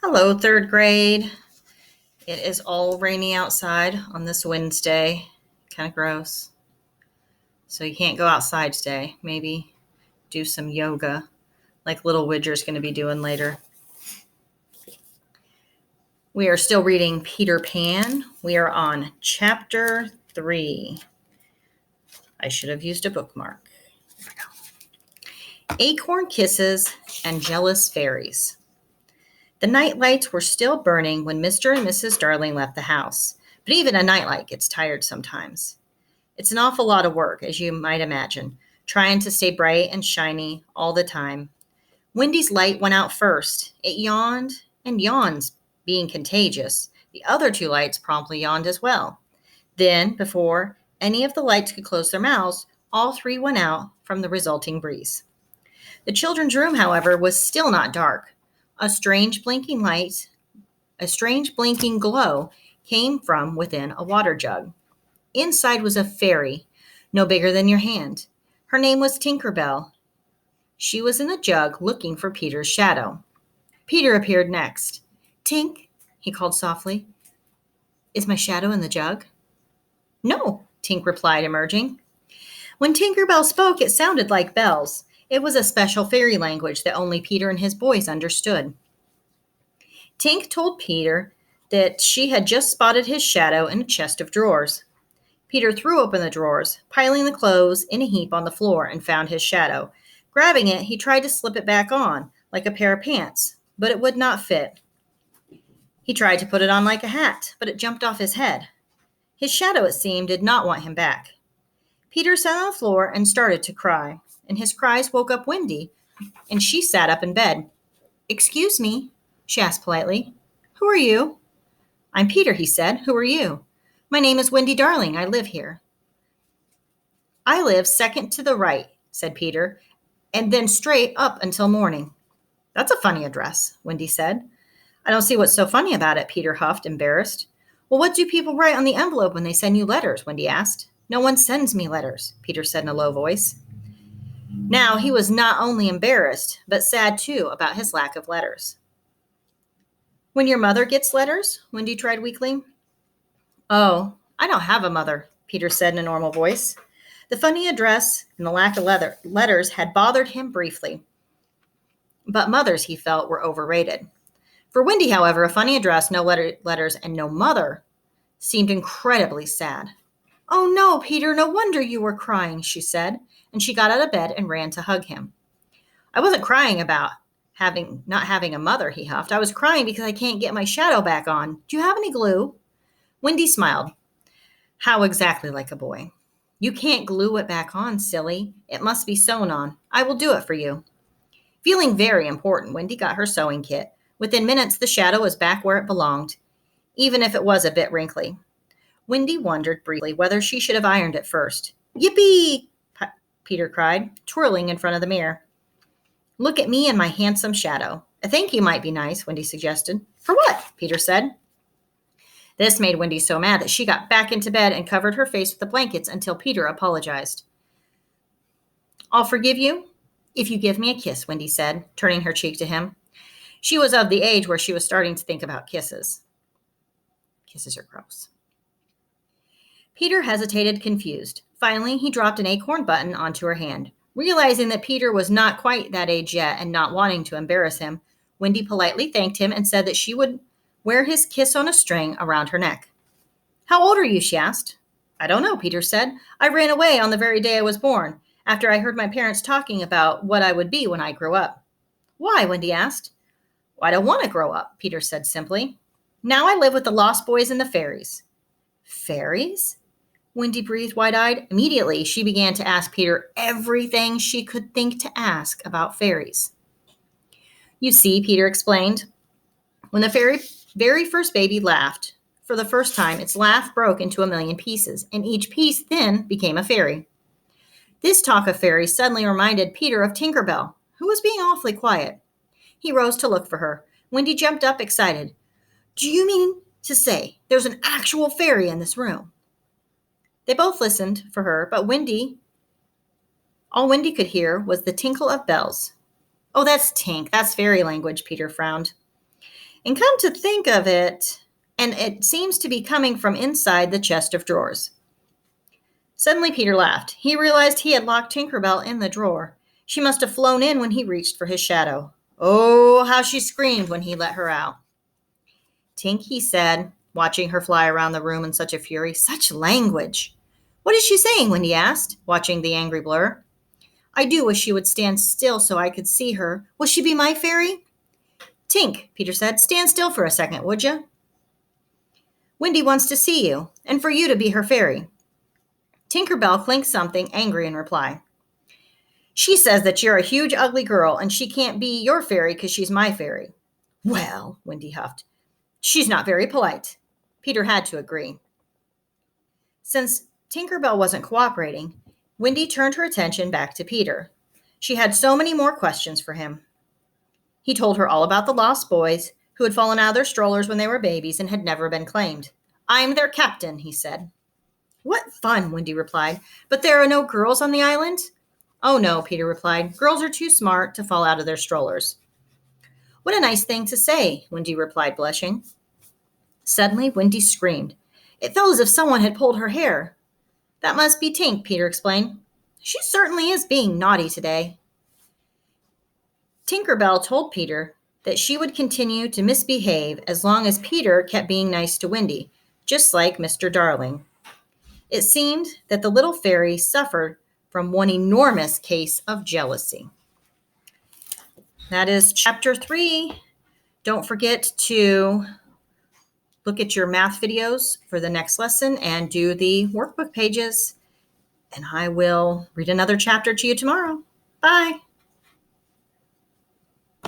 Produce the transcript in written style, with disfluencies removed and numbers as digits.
Hello, third grade. It is all rainy outside on this Wednesday. Kind of gross. So you can't go outside today. Maybe do some yoga like little Widger's going to be doing later. We are still reading Peter Pan. We are on chapter 3. I should have used a bookmark. There we go. Acorn Kisses and Jealous Fairies. The night lights were still burning when Mr. and Mrs. Darling left the house, but even a nightlight gets tired sometimes. It's an awful lot of work, as you might imagine, trying to stay bright and shiny all the time. Wendy's light went out first. It yawned and yawns, being contagious. The other two lights promptly yawned as well. Then, before any of the lights could close their mouths, all three went out from the resulting breeze. The children's room, however, was still not dark. A strange blinking glow came from within a water jug. Inside was a fairy, no bigger than your hand. Her name was Tinker Bell. She was in the jug looking for Peter's shadow. Peter appeared next. "Tink," he called softly. "Is my shadow in the jug?" "No," Tink replied, emerging. When Tinker Bell spoke, it sounded like bells. It was a special fairy language that only Peter and his boys understood. Tink told Peter that she had just spotted his shadow in a chest of drawers. Peter threw open the drawers, piling the clothes in a heap on the floor, and found his shadow. Grabbing it, he tried to slip it back on, like a pair of pants, but it would not fit. He tried to put it on like a hat, but it jumped off his head. His shadow, it seemed, did not want him back. Peter sat on the floor and started to cry, and his cries woke up Wendy, and she sat up in bed. "Excuse me," she asked politely. "Who are you?" "I'm Peter," he said. "Who are you?" "My name is Wendy Darling. I live here." "I live second to the right," said Peter, "and then straight up until morning." "That's a funny address," Wendy said. "I don't see what's so funny about it," Peter huffed, embarrassed. "Well, what do people write on the envelope when they send you letters?" Wendy asked. "No one sends me letters," Peter said in a low voice. Now he was not only embarrassed, but sad too about his lack of letters. "When your mother gets letters?" Wendy tried weakly. "Oh, I don't have a mother," Peter said in a normal voice. The funny address and the lack of letters had bothered him briefly, but mothers, he felt, were overrated. For Wendy, however, a funny address, no letters, and no mother seemed incredibly sad. "Oh no, Peter, no wonder you were crying," she said, and she got out of bed and ran to hug him. "I wasn't crying about not having a mother," he huffed. "I was crying because I can't get my shadow back on. Do you have any glue?" Wendy smiled. How exactly like a boy. "You can't glue it back on, silly. It must be sewn on. I will do it for you." Feeling very important, Wendy got her sewing kit. Within minutes, the shadow was back where it belonged, even if it was a bit wrinkly. Wendy wondered briefly whether she should have ironed it first. "Yippee!" Peter cried, twirling in front of the mirror. "Look at me and my handsome shadow. A thank you might be nice," Wendy suggested. "For what?" Peter said. This made Wendy so mad that she got back into bed and covered her face with the blankets until Peter apologized. "I'll forgive you if you give me a kiss," Wendy said, turning her cheek to him. She was of the age where she was starting to think about kisses. Kisses are gross. Peter hesitated, confused. Finally, he dropped an acorn button onto her hand. Realizing that Peter was not quite that age yet and not wanting to embarrass him, Wendy politely thanked him and said that she would wear his kiss on a string around her neck. "How old are you?" she asked. "I don't know," Peter said. "I ran away on the very day I was born, after I heard my parents talking about what I would be when I grew up." "Why?" Wendy asked. "Well, I don't want to grow up," Peter said simply. "Now I live with the Lost Boys and the fairies." "Fairies?" Wendy breathed wide-eyed. Immediately, she began to ask Peter everything she could think to ask about fairies. "You see," Peter explained, "when the very first baby laughed, for the first time, its laugh broke into a million pieces, and each piece then became a fairy." This talk of fairies suddenly reminded Peter of Tinker Bell, who was being awfully quiet. He rose to look for her. Wendy jumped up, excited. "Do you mean to say there's an actual fairy in this room?" They both listened for her, but all Wendy could hear was the tinkle of bells. "Oh, that's Tink. That's fairy language," Peter frowned. And come to think of it, and it seems to be coming from inside the chest of drawers. Suddenly Peter laughed. He realized he had locked Tinker Bell in the drawer. She must have flown in when he reached for his shadow. Oh, how she screamed when he let her out. Tink, he said, watching her fly around the room in such a fury. Such language. What is she saying? Wendy asked, watching the angry blur. I do wish she would stand still so I could see her. Will she be my fairy? Tink, Peter said, stand still for a second, would you? Wendy wants to see you, and for you to be her fairy. Tinker Bell clinked something, angry in reply. She says that you're a huge, ugly girl, and she can't be your fairy because she's my fairy. Well, Wendy huffed, she's not very polite. Peter had to agree. Since Tinker Bell wasn't cooperating, Wendy turned her attention back to Peter. She had so many more questions for him. He told her all about the lost boys who had fallen out of their strollers when they were babies and had never been claimed. I'm their captain, he said. What fun, Wendy replied. But there are no girls on the island? Oh, no, Peter replied. Girls are too smart to fall out of their strollers. What a nice thing to say, Wendy replied, blushing. Suddenly, Wendy screamed. It felt as if someone had pulled her hair. That must be Tink, Peter explained. She certainly is being naughty today. Tinker Bell told Peter that she would continue to misbehave as long as Peter kept being nice to Wendy, just like Mr. Darling. It seemed that the little fairy suffered from one enormous case of jealousy. That is chapter 3. Don't forget to look at your math videos for the next lesson and do the workbook pages. And I will read another chapter to you tomorrow. Bye.